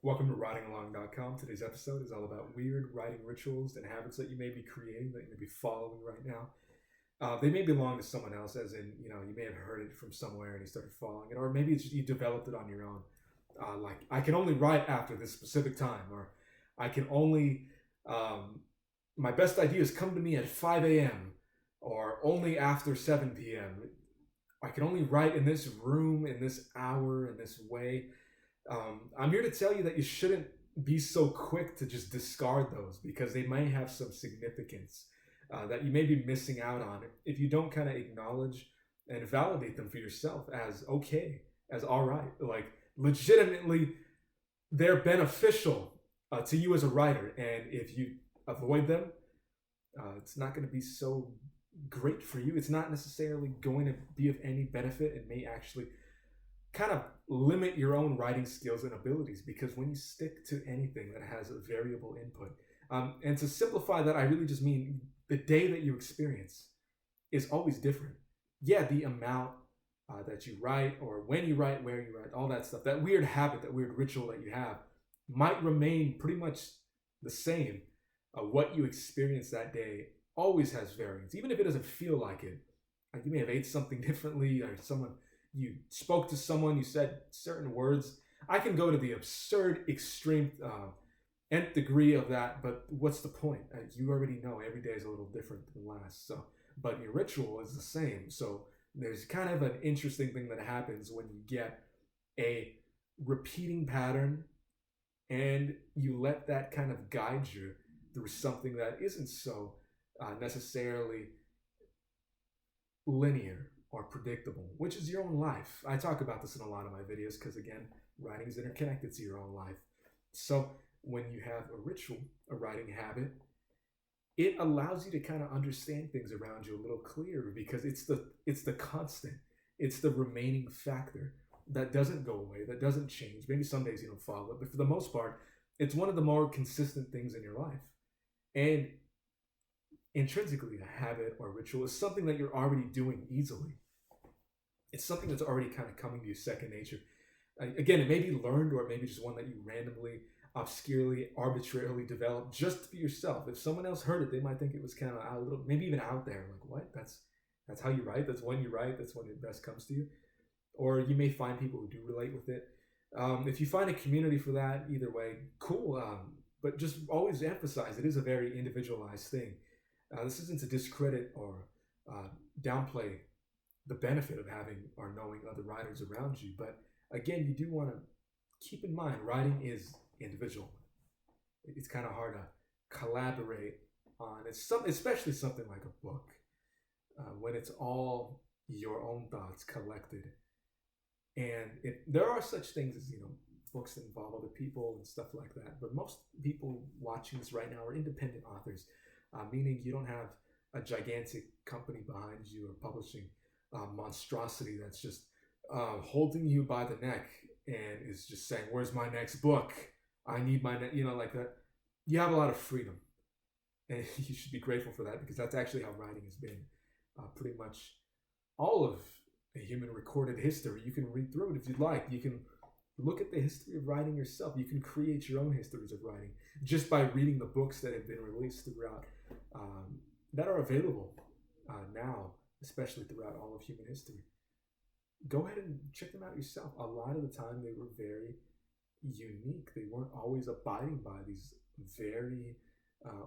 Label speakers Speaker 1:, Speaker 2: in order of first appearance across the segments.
Speaker 1: Welcome to writingalong.com. Today's episode is all about weird writing rituals and habits that you may be creating, that you may be following right now. They may belong to someone else, as in, you may have heard it from somewhere and you started following it, or maybe it's just you developed it on your own. Like, I can only write after this specific time, or I can only, my best ideas come to me at 5 a.m., or only after 7 p.m. I can only write in this room, in this hour, in this way. I'm here to tell you that you shouldn't be so quick to just discard those, because they may have some significance that you may be missing out on if you don't kind of acknowledge and validate them for yourself as okay, as all right. Like, legitimately, they're beneficial to you as a writer, and if you avoid them, it's not going to be so great for you. It's not necessarily going to be of any benefit. It may actually kind of limit your own writing skills and abilities, because when you stick to anything that has a variable input, and to simplify that, I really just mean the day that you experience is always different. Yeah, the amount that you write, or when you write, where you write, all that stuff, that weird habit, that weird ritual that you have might remain pretty much the same. What you experience that day always has variance, even if it doesn't feel like it. You may have ate something differently, or you spoke to someone, you said certain words. I can go to the absurd extreme nth degree of that, but what's the point? You already know every day is a little different than last. So, but your ritual is the same. So there's kind of an interesting thing that happens when you get a repeating pattern and you let that kind of guide you through something that isn't so necessarily linear or predictable, which is your own life. I talk about this in a lot of my videos because, again, writing is interconnected to your own life. So when you have a ritual, a writing habit, it allows you to kind of understand things around you a little clearer, because it's the constant, it's the remaining factor that doesn't go away, that doesn't change. Maybe some days you don't follow it, but for the most part, it's one of the more consistent things in your life. And intrinsically, a habit or ritual is something that you're already doing easily. It's something that's already kind of coming to you second nature. Again, it may be learned, or it may be just one that you randomly, obscurely, arbitrarily developed just for yourself. If someone else heard it, they might think it was kind of a little, maybe even out there. Like, what? That's how you write? That's when you write? That's when it best comes to you? Or you may find people who do relate with it. If you find a community for that, either way, cool. But just always emphasize it is a very individualized thing. This isn't to discredit or downplay the benefit of having or knowing other writers around you. But again, you do want to keep in mind, writing is individual. It's kind of hard to collaborate on. Especially something like a book, when it's all your own thoughts collected. And there are such things as, books that involve other people and stuff like that. But most people watching this right now are independent authors, meaning you don't have a gigantic company behind you or publishing monstrosity that's just holding you by the neck and is just saying, where's my next book? I need my like that. You have a lot of freedom, and you should be grateful for that, because that's actually how writing has been pretty much all of a human recorded history. You can read through it if you'd like. You can look at the history of writing yourself. You can create your own histories of writing just by reading the books that have been released throughout, that are available now, especially throughout all of human history. Go ahead and check them out yourself. A lot of the time they were very unique. They weren't always abiding by these very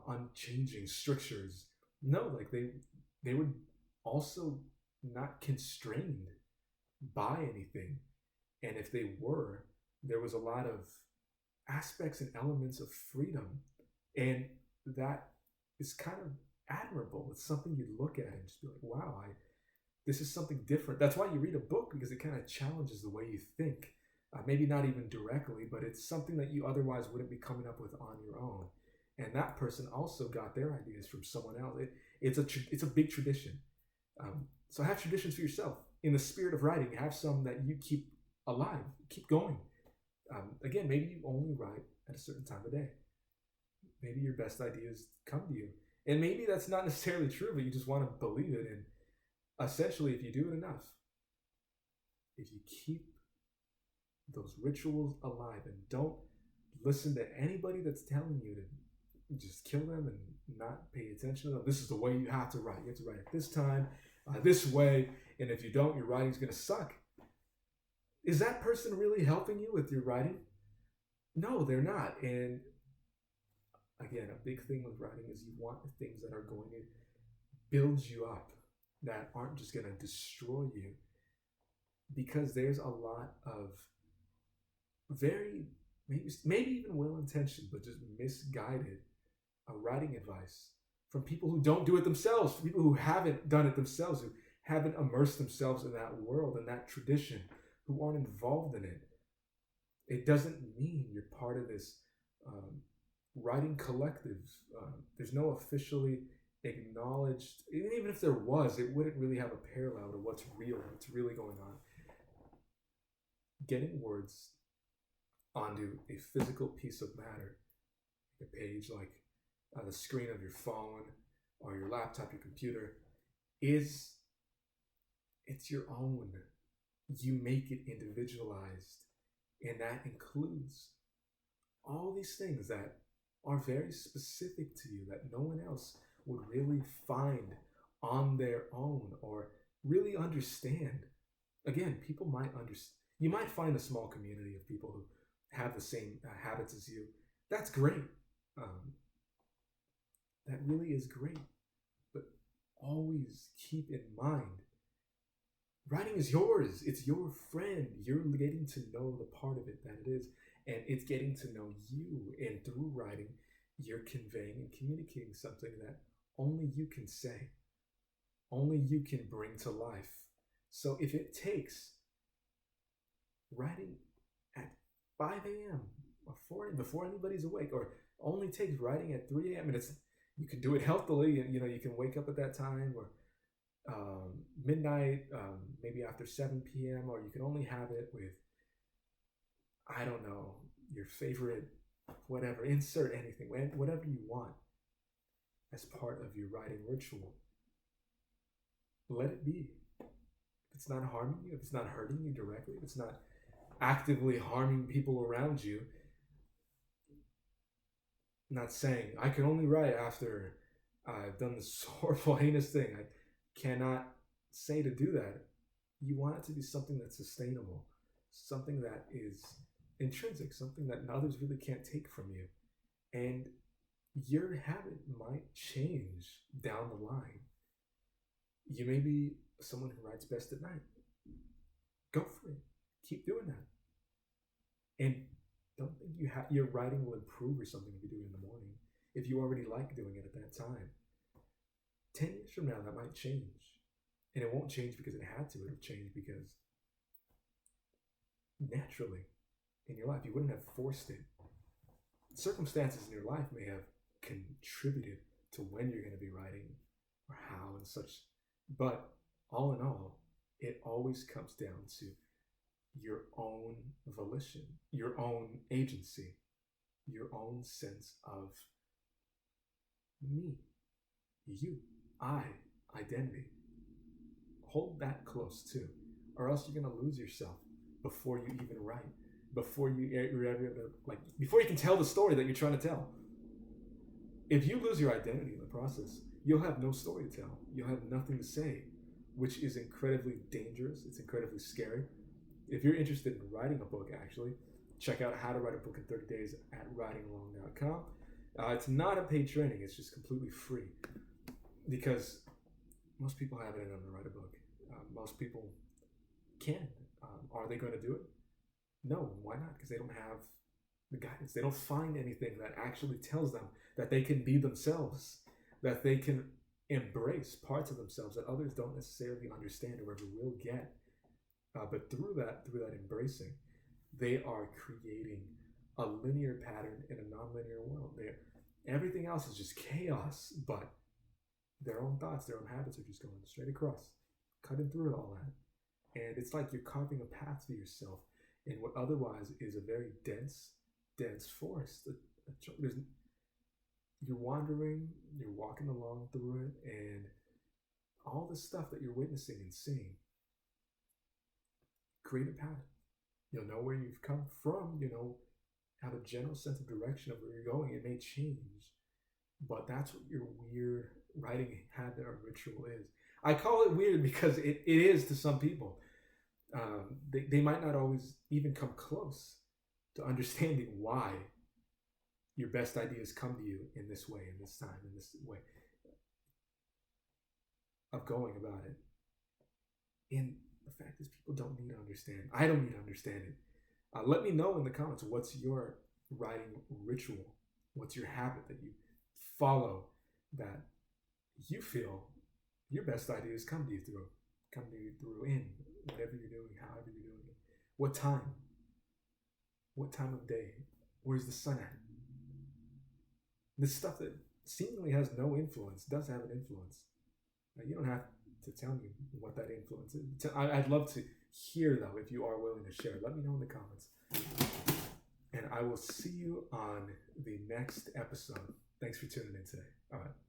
Speaker 1: unchanging strictures. No, like they would also not constrained by anything. And if they were, there was a lot of aspects and elements of freedom. And that is kind of admirable. It's something you look at and just be like, wow, this is something different. That's why you read a book, because it kind of challenges the way you think. Maybe not even directly, but it's something that you otherwise wouldn't be coming up with on your own. And that person also got their ideas from someone else. It's a big tradition. So have traditions for yourself. In the spirit of writing, have some that you keep alive, keep going. Again, maybe you only write at a certain time of day. Maybe your best ideas come to you. And maybe that's not necessarily true, but you just want to believe it. And essentially, if you do it enough, if you keep those rituals alive and don't listen to anybody that's telling you to just kill them and not pay attention to them. This is the way you have to write. You have to write at this time, this way, and if you don't, your writing's going to suck. Is that person really helping you with your writing? No, they're not. And again, a big thing with writing is you want things that are going to build you up, that aren't just going to destroy you. Because there's a lot of very, maybe even well-intentioned, but just misguided writing advice from people who don't do it themselves, from people who haven't done it themselves, who haven't immersed themselves in that world and that tradition, who aren't involved in it. It doesn't mean you're part of this writing collective. There's no officially acknowledged, even if there was, it wouldn't really have a parallel to what's real, what's really going on. Getting words onto a physical piece of matter, a page like the screen of your phone or your laptop, your computer, it's your own. You make it individualized, and that includes all these things that are very specific to you that no one else would really find on their own or really understand. Again, people might understand. You might find a small community of people who have the same habits as you. That's great. That really is great. But always keep in mind, writing is yours. It's your friend. You're getting to know the part of it that it is, and it's getting to know you. And through writing, you're conveying and communicating something that only you can say, only you can bring to life. So if it takes writing at 5 a.m. or 4 a.m. before anybody's awake, or only takes writing at 3 a.m. and you can do it healthily, and you can wake up at that time, or midnight, maybe after 7 p.m., or you can only have it with, I don't know, your favorite, whatever, insert anything, whatever you want as part of your writing ritual. Let it be. If it's not harming you, if it's not hurting you directly, if it's not actively harming people around you, not saying, I can only write after I've done this horrible, heinous thing. I cannot say to do that. You want it to be something that's sustainable, something that is intrinsic, something that others really can't take from you. And your habit might change down the line. You may be someone who writes best at night. Go for it. Keep doing that. And don't think your writing will improve or something if you do it in the morning, if you already like doing it at that time. 10 years from now, that might change. And it won't change because it had to. It'll change because naturally in your life, you wouldn't have forced it. Circumstances in your life may have contributed to when you're going to be writing or how and such. But all in all, it always comes down to your own volition, your own agency, your own sense of me, you, I, identity. Hold that close too, or else you're going to lose yourself before you even write, before you can tell the story that you're trying to tell. If you lose your identity in the process, you'll have no story to tell. You'll have nothing to say, which is incredibly dangerous. It's incredibly scary. If you're interested in writing a book, actually, check out How to Write a Book in 30 Days at writingalong.com. It's not a paid training. It's just completely free because most people have it in them to write a book. Most people can. Are they going to do it? No. Why not? Because they don't have the guidance. They don't find anything that actually tells them that they can be themselves, that they can embrace parts of themselves that others don't necessarily understand or ever will get. But through that embracing, they are creating a linear pattern in a non-linear world. Everything else is just chaos, but their own thoughts, their own habits are just going straight across, cutting through all that. And it's like you're carving a path for yourself in what otherwise is a very dense forest. You're wandering, you're walking along through it, and all the stuff that you're witnessing and seeing, create a path. You'll know where you've come from, have a general sense of direction of where you're going. It may change, but that's what your weird writing habit or ritual is. I call it weird because it is to some people. They might not always even come close to understanding why your best ideas come to you in this way, in this time, in this way of going about it. And the fact is, people don't need to understand. I don't need to understand it. Let me know in the comments, what's your writing ritual? What's your habit that you follow that you feel your best ideas come to you through in whatever you're doing, however you're doing it. What time? What time of day? Where's the sun at? This stuff that seemingly has no influence does have an influence. Now, you don't have to tell me what that influence is. I'd love to hear, though, if you are willing to share. Let me know in the comments. And I will see you on the next episode. Thanks for tuning in today. All right.